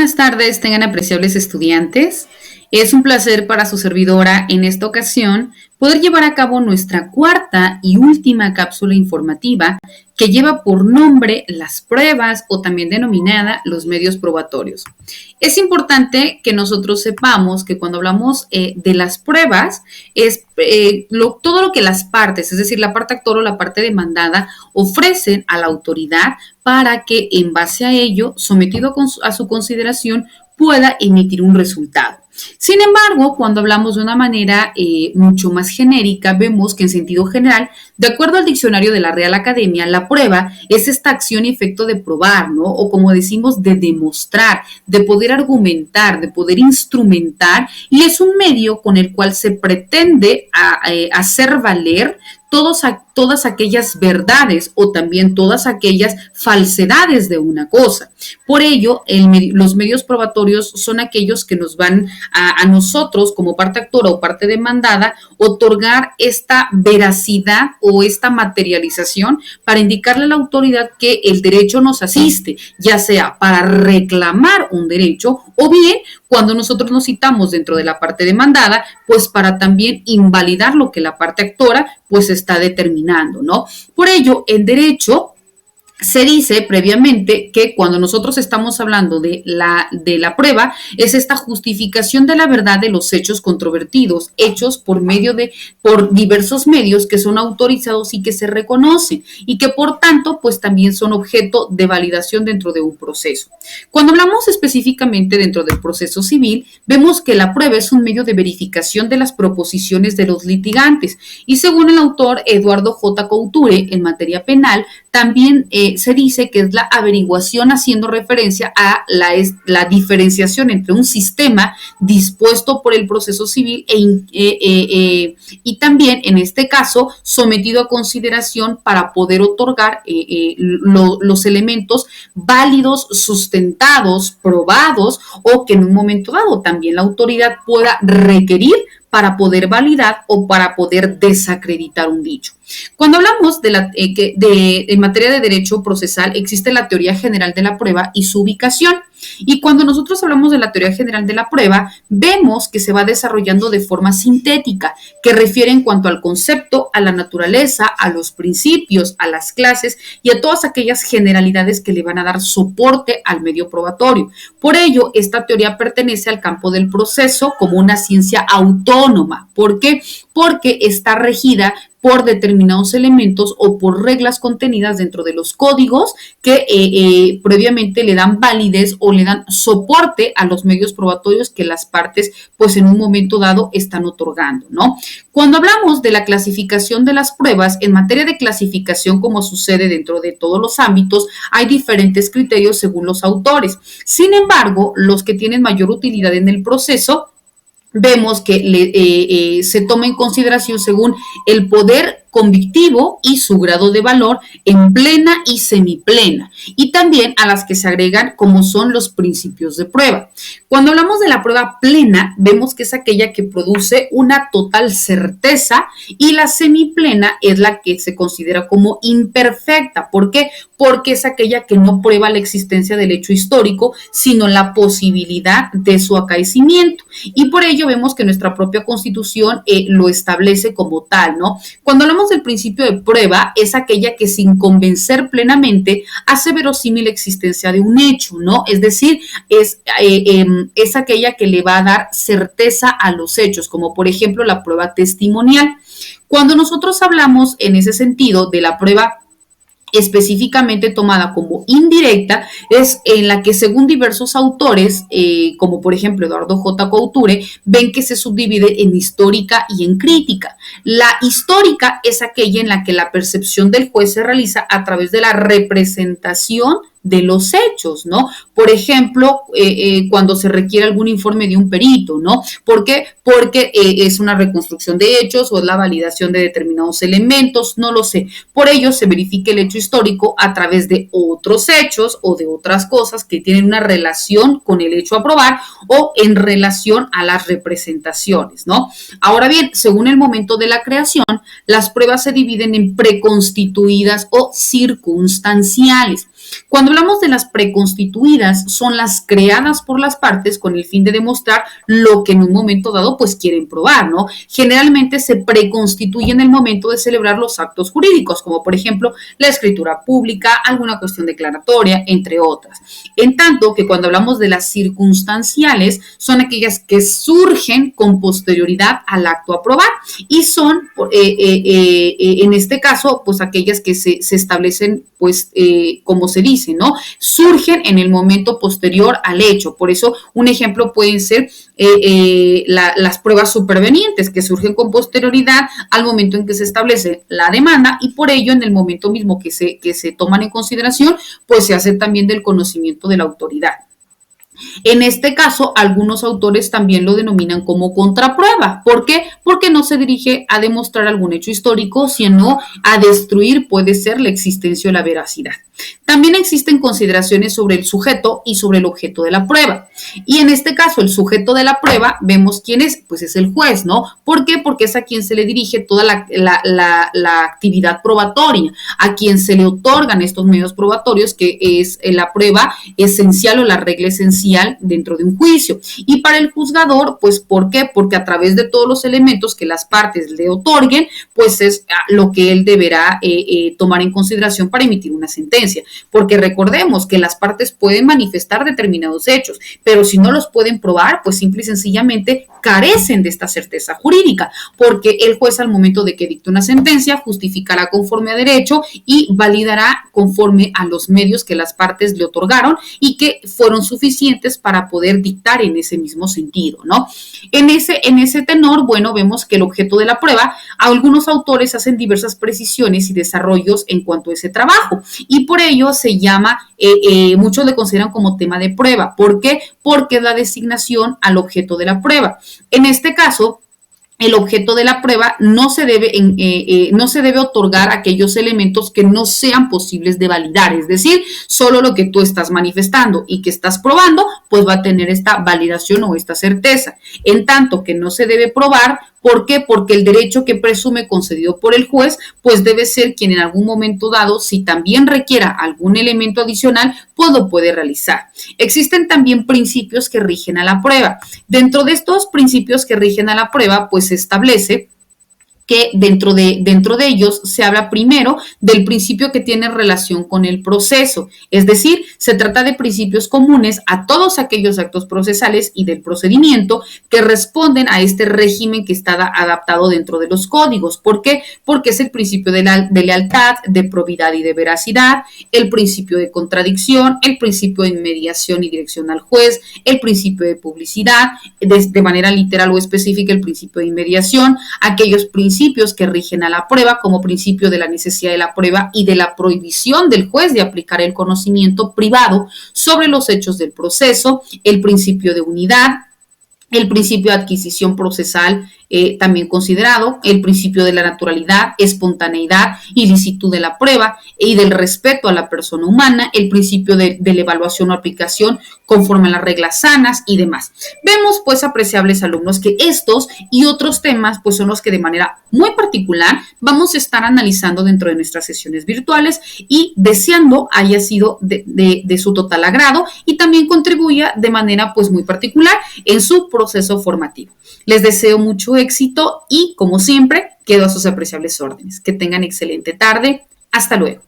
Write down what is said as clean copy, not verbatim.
buenas tardes, tengan apreciables estudiantes. Es un placer para su servidora en esta ocasión poder llevar a cabo nuestra cuarta y última cápsula informativa que lleva por nombre las pruebas o también denominada los medios probatorios. Es importante que nosotros sepamos que cuando hablamos de las pruebas es todo lo que las partes, es decir, la parte actor o la parte demandada, ofrecen a la autoridad para que en base a ello, sometido a su consideración, pueda emitir un resultado. Sin embargo, cuando hablamos de una manera mucho más genérica, vemos que en sentido general, de acuerdo al diccionario de la Real Academia, la prueba es esta acción y efecto de probar, ¿no? O como decimos, de demostrar, de poder argumentar, de poder instrumentar, y es un medio con el cual se pretende hacer valer todas aquellas verdades o también todas aquellas falsedades de una cosa. Por ello, los medios probatorios son aquellos que nos van a nosotros, como parte actora o parte demandada, otorgar esta veracidad o esta materialización para indicarle a la autoridad que el derecho nos asiste, ya sea para reclamar un derecho o bien cuando nosotros nos citamos dentro de la parte demandada, pues para también invalidar lo que la parte actora pues está determinando, ¿no? Por ello, en derecho se dice previamente que cuando nosotros estamos hablando de la prueba, es esta justificación de la verdad de los hechos controvertidos, hechos por diversos medios que son autorizados y que se reconocen y que por tanto, pues también son objeto de validación dentro de un proceso. Cuando hablamos específicamente dentro del proceso civil, vemos que la prueba es un medio de verificación de las proposiciones de los litigantes y según el autor Eduardo J. Couture, en materia penal, también se dice que es la averiguación haciendo referencia a la diferenciación entre un sistema dispuesto por el proceso civil y también, en este caso, sometido a consideración para poder otorgar los elementos válidos, sustentados, probados o que en un momento dado también la autoridad pueda requerir para poder validar o para poder desacreditar un dicho. Cuando hablamos en materia de derecho procesal, existe la teoría general de la prueba y su ubicación. Y cuando nosotros hablamos de la teoría general de la prueba, vemos que se va desarrollando de forma sintética, que refiere en cuanto al concepto, a la naturaleza, a los principios, a las clases y a todas aquellas generalidades que le van a dar soporte al medio probatorio. Por ello, esta teoría pertenece al campo del proceso como una ciencia autónoma. ¿Por qué? Porque está regida por determinados elementos o por reglas contenidas dentro de los códigos que previamente le dan validez o le dan soporte a los medios probatorios que las partes pues en un momento dado están otorgando, ¿no? Cuando hablamos de la clasificación de las pruebas, en materia de clasificación, como sucede dentro de todos los ámbitos, hay diferentes criterios según los autores. Sin embargo, los que tienen mayor utilidad en el proceso, vemos que se toma en consideración según el poder convictivo y su grado de valor en plena y semiplena, y también a las que se agregan como son los principios de prueba. Cuando hablamos de la prueba plena, vemos que es aquella que produce una total certeza y la semiplena es la que se considera como imperfecta. ¿Por qué? Porque es aquella que no prueba la existencia del hecho histórico, sino la posibilidad de su acaecimiento. Y por ello vemos que nuestra propia Constitución lo establece como tal, ¿no? Cuando hablamos del principio de prueba, es aquella que sin convencer plenamente hace verosímil la existencia de un hecho, ¿no? Es decir, es aquella que le va a dar certeza a los hechos, como por ejemplo la prueba testimonial. Cuando nosotros hablamos en ese sentido de la prueba específicamente tomada como indirecta, es en la que según diversos autores, como por ejemplo Eduardo J. Couture, ven que se subdivide en histórica y en crítica. La histórica es aquella en la que la percepción del juez se realiza a través de la representación de los hechos, ¿no? Por ejemplo, cuando se requiere algún informe de un perito, ¿no? ¿Por qué? Porque es una reconstrucción de hechos o es la validación de determinados elementos, no lo sé. Por ello, se verifica el hecho histórico a través de otros hechos o de otras cosas que tienen una relación con el hecho a probar o en relación a las representaciones, ¿no? Ahora bien, según el momento de la creación, las pruebas se dividen en preconstituidas o circunstanciales. Cuando hablamos de las preconstituidas, son las creadas por las partes con el fin de demostrar lo que en un momento dado pues quieren probar, ¿no? Generalmente se preconstituye en el momento de celebrar los actos jurídicos, como por ejemplo la escritura pública, alguna cuestión declaratoria, entre otras. En tanto que cuando hablamos de las circunstanciales, son aquellas que surgen con posterioridad al acto a probar y son, en este caso, pues aquellas que se establecen, pues, como se dice, ¿no? Surgen en el momento posterior al hecho. Por eso, un ejemplo pueden ser las pruebas supervenientes, que surgen con posterioridad al momento en que se establece la demanda y por ello, en el momento mismo que se toman en consideración, pues se hace también del conocimiento de la autoridad. En este caso, algunos autores también lo denominan como contraprueba. ¿Por qué? Porque no se dirige a demostrar algún hecho histórico, sino a destruir, puede ser, la existencia o la veracidad. También existen consideraciones sobre el sujeto y sobre el objeto de la prueba. Y en este caso, el sujeto de la prueba, vemos quién es, pues es el juez, ¿no? ¿Por qué? Porque es a quien se le dirige toda la actividad probatoria, a quien se le otorgan estos medios probatorios, que es la prueba esencial o la regla esencial dentro de un juicio. Y para el juzgador, pues ¿por qué? Porque a través de todos los elementos que las partes le otorguen, pues es lo que él deberá tomar en consideración para emitir una sentencia. Porque recordemos que las partes pueden manifestar determinados hechos, pero si no los pueden probar, pues simple y sencillamente carecen de esta certeza jurídica, porque el juez al momento de que dicte una sentencia justificará conforme a derecho y validará conforme a los medios que las partes le otorgaron y que fueron suficientes para poder dictar en ese mismo sentido, ¿no? En ese tenor, bueno, vemos que el objeto de la prueba, algunos autores hacen diversas precisiones y desarrollos en cuanto a ese trabajo y por ello se llama, muchos le consideran como tema de prueba. ¿Por qué? Porque es la designación al objeto de la prueba. En este caso, el objeto de la prueba no se debe otorgar aquellos elementos que no sean posibles de validar, es decir, solo lo que tú estás manifestando y que estás probando, pues va a tener esta validación o esta certeza. En tanto que no se debe probar, ¿por qué? Porque el derecho que presume concedido por el juez, pues debe ser quien en algún momento dado, si también requiera algún elemento adicional, pues lo puede realizar. Existen también principios que rigen a la prueba. Dentro de estos principios que rigen a la prueba, pues se establece que dentro de ellos se habla primero del principio que tiene relación con el proceso, es decir, se trata de principios comunes a todos aquellos actos procesales y del procedimiento que responden a este régimen que está adaptado dentro de los códigos. ¿Por qué? Porque es el principio de lealtad, de probidad y de veracidad, el principio de contradicción, el principio de inmediación y dirección al juez, el principio de publicidad, de manera literal o específica el principio de inmediación, aquellos principios que rigen a la prueba, como principio de la necesidad de la prueba y de la prohibición del juez de aplicar el conocimiento privado sobre los hechos del proceso, el principio de unidad, el principio de adquisición procesal, también considerado, el principio de la naturalidad, espontaneidad y licitud de la prueba y del respeto a la persona humana, el principio de la evaluación o aplicación conforme a las reglas sanas y demás. Vemos, pues, apreciables alumnos, que estos y otros temas, pues, son los que de manera muy particular vamos a estar analizando dentro de nuestras sesiones virtuales y deseando haya sido de su total agrado y también contribuya de manera, pues, muy particular en su proceso formativo. Les deseo mucho éxito y, como siempre, quedo a sus apreciables órdenes. Que tengan excelente tarde. Hasta luego.